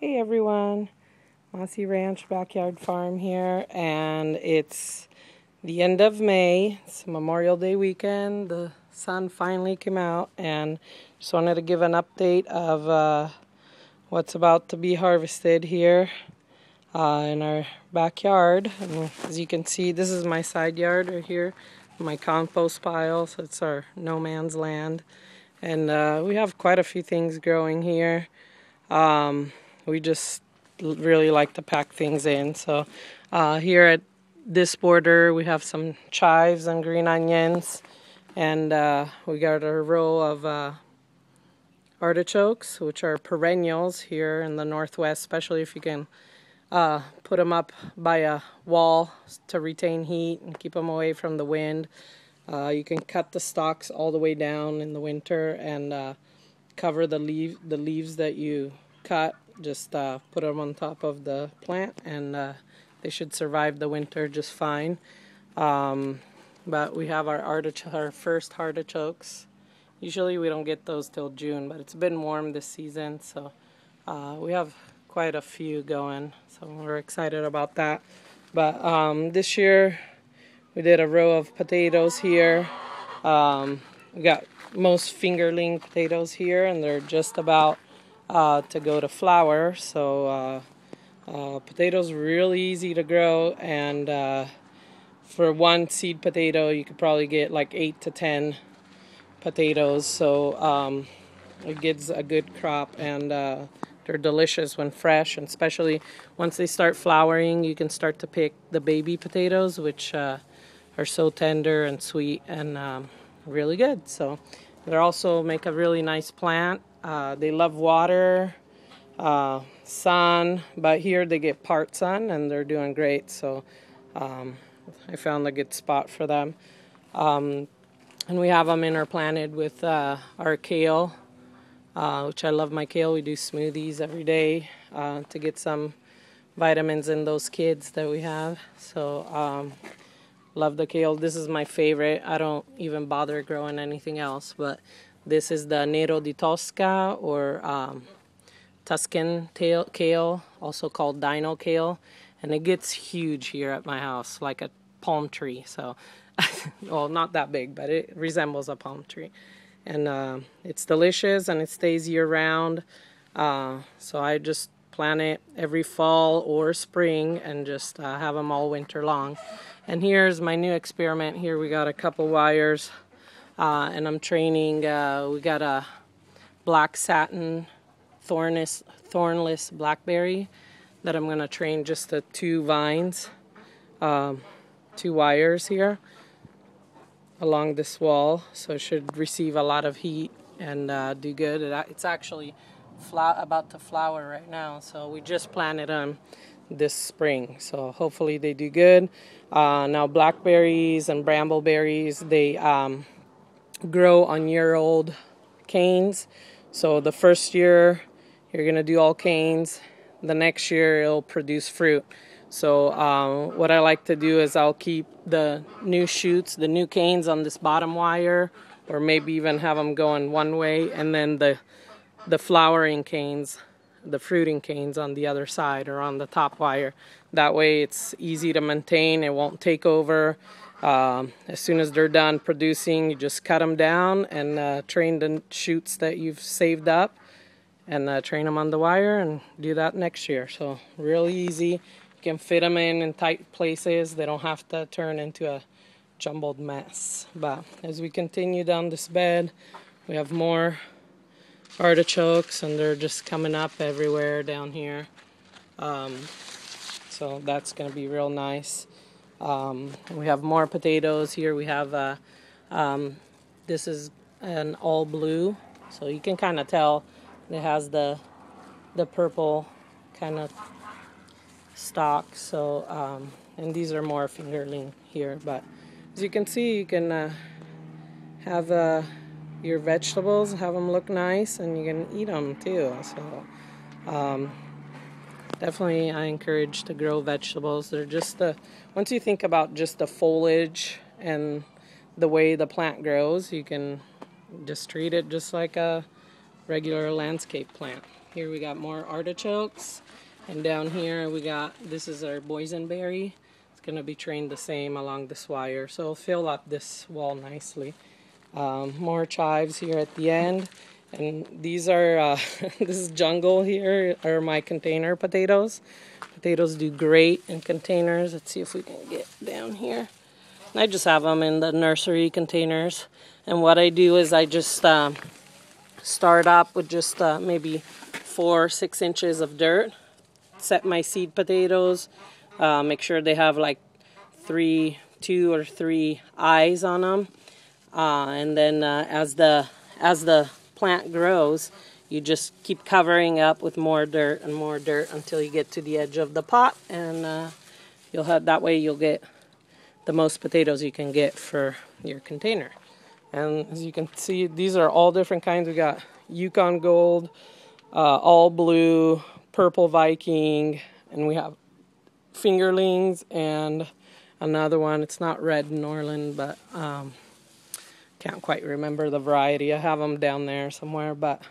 Hey everyone, Mossy Ranch Backyard Farm here, and it's the end of May. It's Memorial Day weekend. The sun finally came out, and just wanted to give an update of what's about to be harvested here in our backyard. And as you can see, this is my side yard right here, my compost pile, so it's our no man's land. And we have quite a few things growing here. We just really like to pack things in. So here at this border we have some chives and green onions, and we got a row of artichokes, which are perennials here in the Northwest, especially if you can put them up by a wall to retain heat and keep them away from the wind. You can cut the stalks all the way down in the winter and cover the leaves that you cut. Just put them on top of the plant, and they should survive the winter just fine. But we have our first artichokes. Usually we don't get those till June, but it's been warm this season, so we have quite a few going, so we're excited about that. But this year we did a row of potatoes here. We got most fingerling potatoes here, and they're just about to go to flower. So potatoes really easy to grow, and for one seed potato you could probably get like 8 to 10 potatoes. So it gives a good crop, and they're delicious when fresh, and especially once they start flowering you can start to pick the baby potatoes, which are so tender and sweet and really good. So they also make a really nice plant. They love water, sun, but here they get part sun and they're doing great. So I found a good spot for them. And we have them interplanted with our kale, which I love my kale. We do smoothies every day to get some vitamins in those kids that we have. So love the kale. This is my favorite. I don't even bother growing anything else, but this is the Nero di Tosca, or Tuscan kale, also called dino kale, and it gets huge here at my house, like a palm tree. So, well, not that big, but it resembles a palm tree, and it's delicious and it stays year round. So I just plant it every fall or spring and just have them all winter long. And here's my new experiment. Here we got a couple wires, and I'm training. We got a black satin thornless blackberry that I'm going to train just to 2 vines, 2 wires here along this wall, so it should receive a lot of heat and do good. It's actually about to flower right now, so we just planted them this spring, so hopefully they do good. Now blackberries and brambleberries, they grow on year-old canes. So the first year you're going to do all canes. The next year it'll produce fruit. So what I like to do is I'll keep the new shoots, the new canes on this bottom wire, or maybe even have them going one way, and then the flowering canes, the fruiting canes on the other side or on the top wire. That way it's easy to maintain. It won't take over. As soon as they're done producing, you just cut them down and train the shoots that you've saved up, and train them on the wire, and do that next year. So really easy. You can fit them in tight places. They don't have to turn into a jumbled mess. But as we continue down this bed, we have more artichokes, and they're just coming up everywhere down here. So that's going to be real nice. We have more potatoes here. We have this is an all blue, so you can kind of tell it has the purple kind of stalk. So and these are more fingerling here, but as you can see, you can have your vegetables, have them look nice, and you can eat them too. So definitely I encourage to grow vegetables. They're just once you think about just the foliage and the way the plant grows, you can just treat it just like a regular landscape plant. here we got more artichokes. And down here we got, this is our boysenberry. It's going to be trained the same along this wire. So it'll fill up this wall nicely. More chives here at the end. And these are, this is jungle here, are my container potatoes. Potatoes do great in containers. Let's see if we can get down here. And I just have them in the nursery containers. And what I do is I just start up with just maybe 4 or 6 inches of dirt. Set my seed potatoes. Make sure they have like 2 or 3 eyes on them. And then as the plant grows, you just keep covering up with more dirt and more dirt until you get to the edge of the pot, and you'll have, that way you'll get the most potatoes you can get for your container. And as you can see, these are all different kinds. We got Yukon Gold, all blue, purple Viking, and we have fingerlings and another one. It's not red Norland, but can't quite remember the variety. I have them down there somewhere, but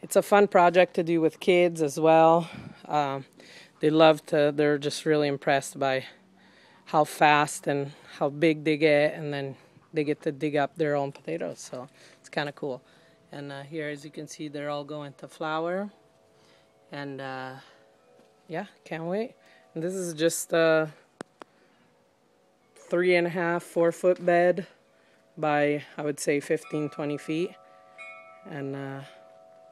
it's a fun project to do with kids as well. They love to, they're just really impressed by how fast and how big they get, and then they get to dig up their own potatoes, so it's kind of cool. And here, as you can see, they're all going to flower, and yeah, can't wait. And this is just a 3.5, 4 foot bed by, I would say, 15-20 feet, and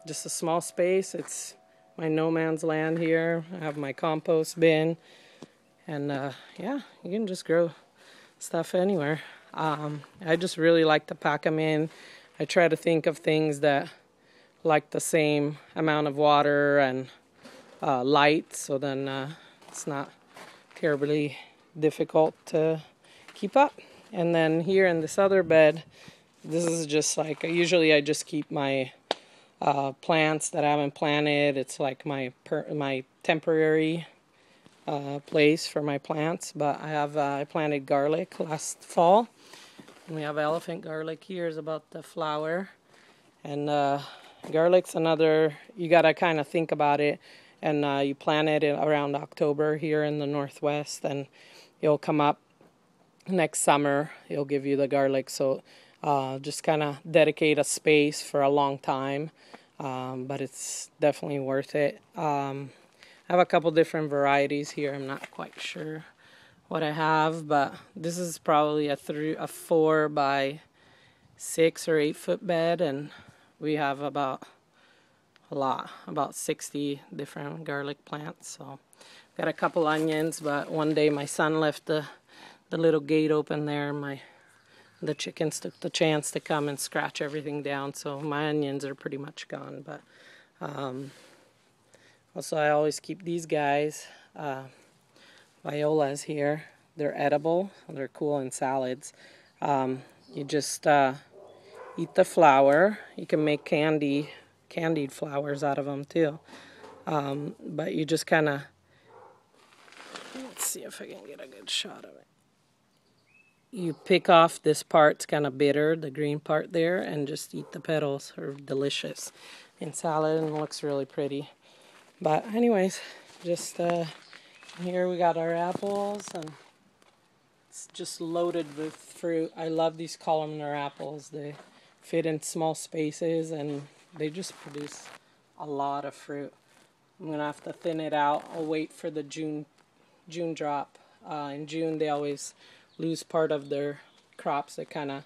just a small space. It's my no man's land here. I have my compost bin, and yeah, you can just grow stuff anywhere. I just really like to pack them in. I try to think of things that like the same amount of water and light, so then it's not terribly difficult to keep up. And then here in this other bed, this is just like, usually I just keep my plants that I haven't planted. It's like my temporary place for my plants. But I planted garlic last fall, and we have elephant garlic here is about to flower. And garlic's another, you gotta kind of think about it, and you plant it around October here in the Northwest, and it'll come up next summer. It'll give you the garlic, so just kind of dedicate a space for a long time, but it's definitely worth it. I have a couple different varieties here. I'm not quite sure what I have, but this is probably a 4 by 6 or 8 foot bed, and we have about 60 different garlic plants. So got a couple onions, but one day my son left the little gate open there, and the chickens took the chance to come and scratch everything down, so my onions are pretty much gone. But also I always keep these guys, violas here. They're edible, they're cool in salads. You just eat the flower. You can make candied flowers out of them too, but you just kind of, let's see if I can get a good shot of it. You pick off this part, it's kind of bitter, the green part there, and just eat the petals. Are delicious in salad and looks really pretty. But anyways, just here we got our apples, and it's just loaded with fruit. I love these columnar apples. They fit in small spaces, and they just produce a lot of fruit. I'm gonna have to thin it out. I'll wait for the June drop. In June they always lose part of their crops. They kind of